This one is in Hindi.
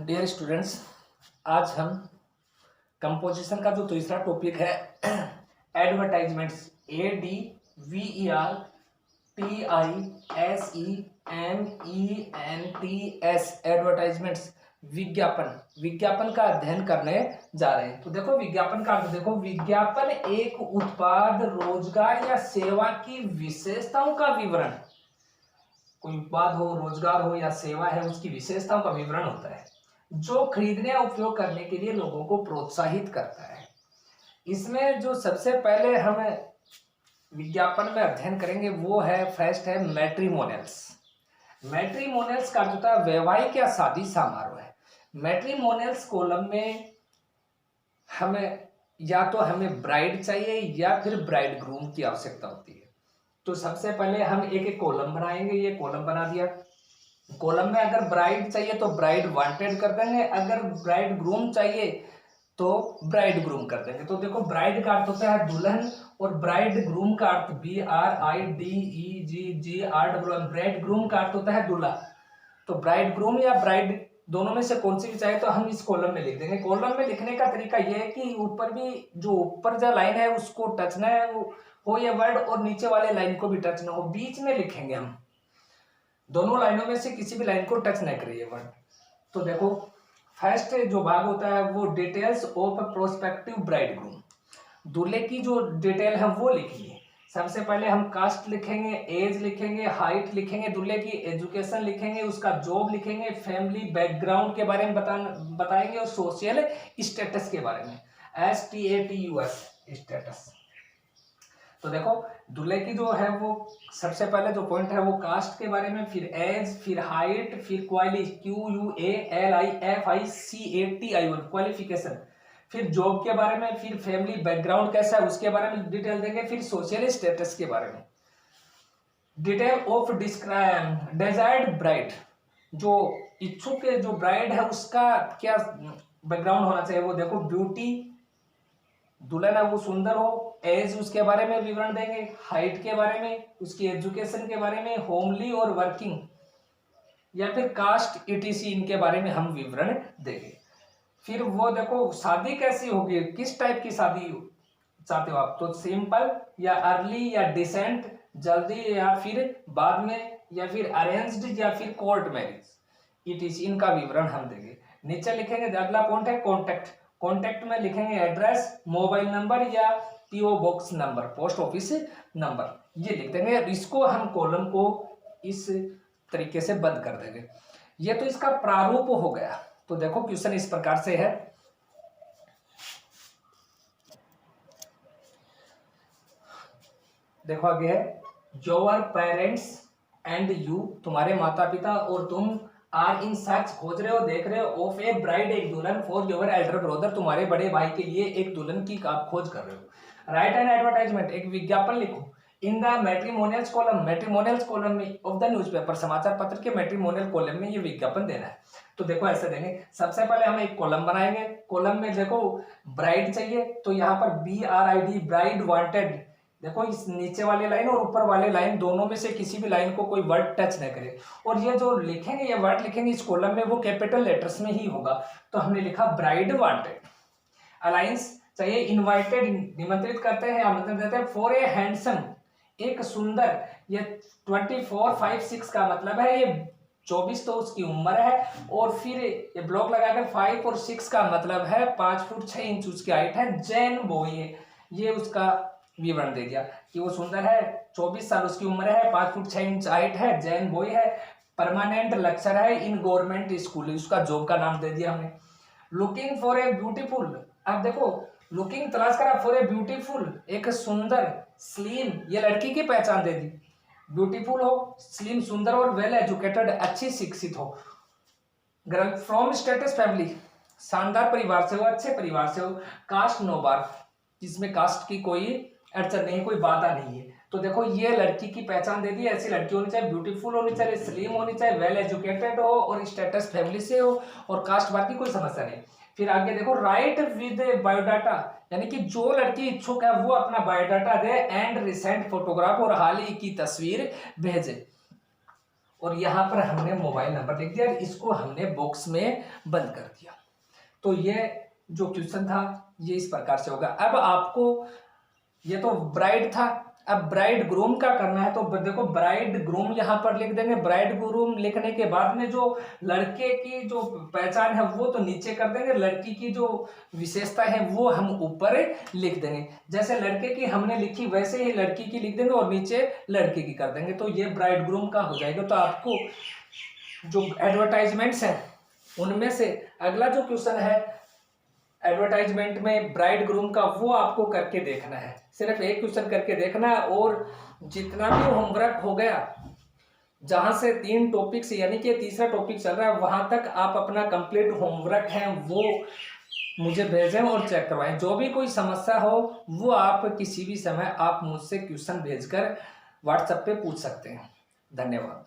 डियर स्टूडेंट्स, आज हम कंपोजिशन का जो तीसरा टॉपिक है एडवर्टाइजमेंट्स, ADVERTISEMENTS एडवर्टाइजमेंट्स, विज्ञापन। विज्ञापन का अध्ययन करने जा रहे हैं। तो देखो विज्ञापन का अर्थ देखो, विज्ञापन एक उत्पाद, रोजगार या सेवा की विशेषताओं का विवरण। कोई उत्पाद हो, रोजगार हो या सेवा है, उसकी विशेषताओं का विवरण होता है जो खरीदने या उपयोग करने के लिए लोगों को प्रोत्साहित करता है। इसमें जो सबसे पहले हम विज्ञापन में अध्ययन करेंगे वो है फर्स्ट है मैट्रिमोनियल्स। मैट्रिमोनियल्स का अर्थ होता है वैवाहिक या शादी समारोह है। मैट्रिमोनियल्स कॉलम में हमें या तो हमें ब्राइड चाहिए या फिर ब्राइड ग्रूम की आवश्यकता होती है। तो सबसे पहले हम एक एक कॉलम बनाएंगे। ये कॉलम बना दिया। कॉलम में अगर ब्राइड चाहिए तो ब्राइड वांटेड कर देंगे, अगर ब्राइड ग्रूम चाहिए तो ब्राइड ग्रूम कर देंगे। तो देखो ब्राइड का अर्थ होता है दुल्हन और ब्राइड ग्रूम का अर्थ BRIDEGGR, ब्राइड ग्रूम का अर्थ होता है दूल्हा। तो ब्राइड ग्रूम या ब्राइड दोनों में से कौन सी भी चाहे तो हम इस कॉलम में लिख देंगे। कॉलम में लिखने का तरीका यह है कि ऊपर भी जो ऊपर जो लाइन है उसको टच न हो ये वर्ड, और नीचे वाले लाइन को भी टच ना हो, बीच में लिखेंगे हम। दोनों लाइनों में से किसी भी लाइन को टच न करिए वर्ड। तो देखो फर्स्ट जो भाग होता है वो details of prospective bride groom, दूल्हे की जो डिटेल है वो लिखिए। सबसे पहले हम कास्ट लिखेंगे, एज लिखेंगे, हाइट लिखेंगे, दूल्हे की एजुकेशन लिखेंगे, उसका जॉब लिखेंगे, फैमिली बैकग्राउंड के बारे में बताएंगे और सोशल स्टेटस के बारे में, STATUS स्टेटस। तो देखो दूल्हे की जो है वो सबसे पहले जो पॉइंट है वो कास्ट के बारे में, फिर एज, फिर हाइट, फिर क्वालिफिकेशन, फिर जॉब के बारे में, फिर फैमिली बैकग्राउंड कैसा है उसके बारे में डिटेल देंगे, फिर सोशल स्टेटस के बारे में, डिटेल ऑफ डिजायर्ड ब्राइड, जो इच्छुक जो ब्राइड है उसका क्या बैकग्राउंड होना चाहिए वो देखो, ब्यूटी, दुल्हन है वो सुंदर हो, एज उसके बारे में विवरण देंगे, हाइट के बारे में, उसकी एजुकेशन के बारे में, होमली और वर्किंग या फिर कास्ट ETC इनके बारे में हम विवरण देंगे। फिर वो देखो शादी कैसी होगी, किस टाइप की शादी चाहते हो आप, तो सिंपल या अर्ली या डिसेंट, जल्दी या फिर बाद में, या फिर अरेंज्ड या फिर कोर्ट मैरिज, ETC इनका विवरण हम देंगे। नीचे लिखेंगे अगला पॉइंट है कॉन्टेक्ट। कॉन्टेक्ट में लिखेंगे एड्रेस, मोबाइल नंबर या PO box number, post office number, ये लिख देंगे। इसको हम कॉलम को इस तरीके से बंद कर देंगे। ये तो इसका प्रारूप हो गया। तो देखो क्वेश्चन इस प्रकार से है, देखो आगे है, योर पेरेंट्स एंड यू, तुम्हारे माता पिता और तुम, आर इन सर्च, खोज रहे हो, देख रहे हो, ऑफ ए ब्राइड, एक दुल्हन, फॉर योर एल्डर ब्रदर, तुम्हारे बड़े भाई के लिए एक दुल्हन की आप खोज कर रहे हो। राइट एन एडवर्टाइजमेंट, एक विज्ञापन लिखो। In the matrimonials column, matrimonials column में ऑफ द न्यूज़पेपर, समाचार पत्र के मैट्रिमोनियल कॉलम में ये विज्ञापन देना है। तो देखो ऐसे देंगे, सबसे पहले हम एक कॉलम बनाएंगे। कॉलम में देखो ब्राइड चाहिए तो यहाँ पर BRID, ब्राइड वांटेड, देखो इस नीचे वाले लाइन और ऊपर वाले लाइन दोनों में से किसी भी लाइन को कोई वर्ड टच न करे। और ये जो लिखेंगे, ये वर्ड लिखेंगे इस कॉलम में वो कैपिटल लेटर्स में ही होगा। तो हमने लिखा ब्राइड वांटेड। अलायंस चाहिए, इनवाइटेड, निमंत्रित करते हैं, आमंत्रण देते हैं, फॉर ए हैंडसम, एक सुंदर, ये 24, 5, 6 का मतलब है ये 24 तो उसकी उम्र है, और फिर ये ब्लॉक लगाकर 5 और 6 का मतलब है 5 फुट 6 इंच उसकी हाइट है, जैन बॉय, ये उसका विवरण दे दिया कि वो सुंदर है, 24 साल उसकी उम्र है, 5 फुट 6 इंच हाइट है, जैन बॉय है, परमानेंट लेक्चर है इन गवर्नमेंट स्कूल, उसका जॉब का नाम दे दिया हमने। लुकिंग फॉर ए ब्यूटीफुल, अब देखो लुकिंग तलाश करा, फॉर ए ब्यूटीफुल, एक सुंदर, स्लिम, ये लड़की की पहचान दे दी, ब्यूटीफुल हो, स्लिम सुंदर, और वेल एजुकेटेड अच्छी शिक्षित हो, फ्रॉम स्टेटस फैमिली, शानदार परिवार से हो, अच्छे परिवार से हो, कास्ट नो बार, जिसमें कास्ट की कोई अड़चन नहीं, कोई बाधा नहीं है। तो देखो ये लड़की की पहचान दे दी, ऐसी लड़की होनी चाहिए, ब्यूटीफुल होनी चाहिए, स्लिम होनी चाहिए, वेल एजुकेटेड हो और स्टेटस फैमिली से हो, और कास्ट बार की कोई समस्या नहीं। फिर आगे देखो राइट विद बायोडाटा, यानी कि जो लड़की इच्छुक है वो अपना biodata they, and recent photograph, और हाल ही की तस्वीर भेजे। और यहाँ पर हमने मोबाइल नंबर लिख दिया, इसको हमने बॉक्स में बंद कर दिया। तो ये जो क्वेश्चन था ये इस प्रकार से होगा। अब आपको, ये तो ब्राइड था, अब ब्राइड ग्रूम का करना है। तो देखो ब्राइड ग्रूम यहाँ पर लिख देंगे। ब्राइड ग्रूम लिखने के बाद में जो लड़के की जो पहचान है वो तो नीचे कर देंगे, लड़की की जो विशेषता है वो हम ऊपर लिख देंगे। जैसे लड़के की हमने लिखी वैसे ही लड़की की लिख देंगे और नीचे लड़के की कर देंगे। तो ये ब्राइड ग्रूम का हो जाएगा। तो आपको जो एडवर्टाइजमेंट्स हैं उनमें से अगला जो क्वेश्चन है एडवर्टाइजमेंट में ब्राइड ग्रूम का, वो आपको करके देखना है। सिर्फ एक क्वेश्चन करके देखना है और जितना भी होमवर्क हो गया, जहां से 3 टॉपिक्स यानी कि तीसरा टॉपिक चल रहा है वहां तक आप अपना कंप्लीट होमवर्क है वो मुझे भेजें और चेक करवाएं। जो भी कोई समस्या हो वो आप किसी भी समय आप मुझसे क्वेश्चन भेजकर व्हाट्सएप पे पूछ सकते हैं। धन्यवाद।